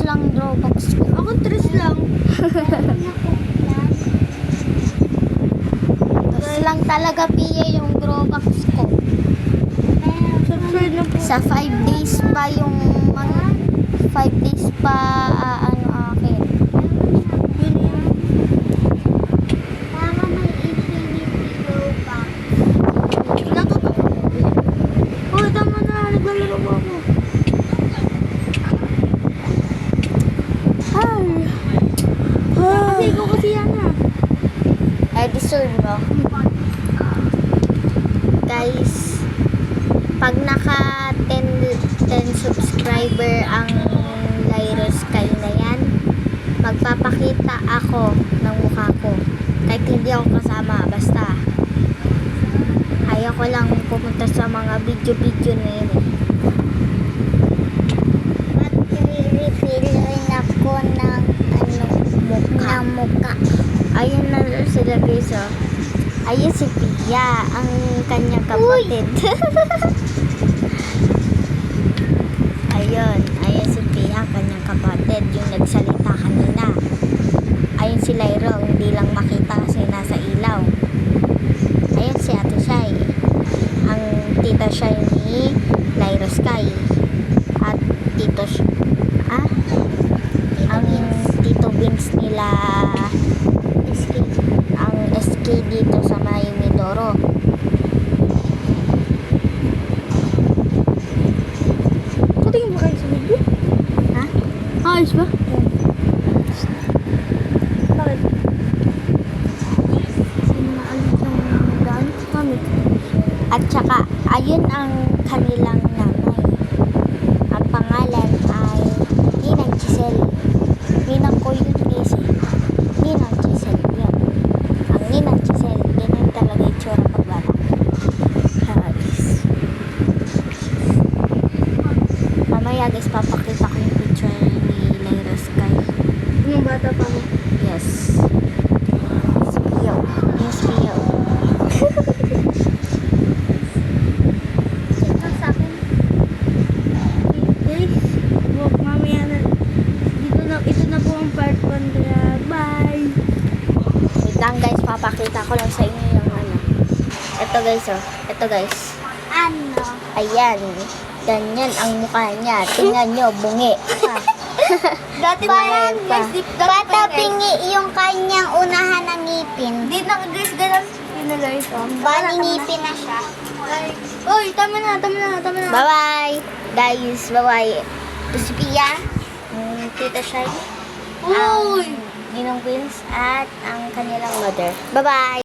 lang Robux ko. Ako 3 lang. Tapos lang talaga piye yung Robux ko. Subscribe na po. Sa 5 days pa yung mga 5 days pa ano akin. Yun yun. Para may infinity Robux. Ilan to to? Oh, tama na. Naglalaro mo ako. Ay. Kasi ikaw kasi yan ah. I deserve mo. Guys, pag naka 10 subscriber ang Lyra Sky na yan, magpapakita ako ng mukha ko. Kahit hindi ako kasama, basta. Ayaw ko lang pumunta sa mga video na yun. At i-refill ako ng mukha. Ayun na sila guys, oh. Ayun si Pia, ang kanyang kapatid. ayun si Pia, ang kanyang kapatid, yung nagsalita kanina. Ayun si Lyra, hindi lang makita kasi nasa ilaw. Ayun si Ate Shai, ang tita Shai ni Lyra Sky. At ang Tito Vince nila ang SK dito sa may Mindoro. Patingin ba kayo sa video? Ha? Ayos ba? Bakit? Sino maalit yung gamit? Gamit. At saka, ayun ang kanilang nanay. Ang pangalan ay Ninang Giselle. Ninang ko yun guys eh. Ninang Giselle yun. Ang Ninang Giselle, ganyan talaga yung tsura pagbata. Guys. Mamaya guys, papakita ko yung picture ni Lyra Sky. Yung bata pa mo. Yes. Spio. Yung Spio. Ito sa akin. Guys, wag mamaya na. Ito na po ang part 1 kaya bye. Wait lang guys, papakita ko lang sa inyo yung ano. Ito guys, oh. Ito guys. Ano? Ayan. Ganyan ang mukha niya. Tingnan nyo, bungi. Dati pa yan, guys. Patapingi yung kanyang unahan ng ngipin. Di na guys, ganun. Yun na guys. Baningipin na siya. Uy, tama na. Bye-bye. Guys, bye-bye. Ito si Pia. Tita Shai. Uy! Ninong Vince at ang kanilang mother. Bye-bye.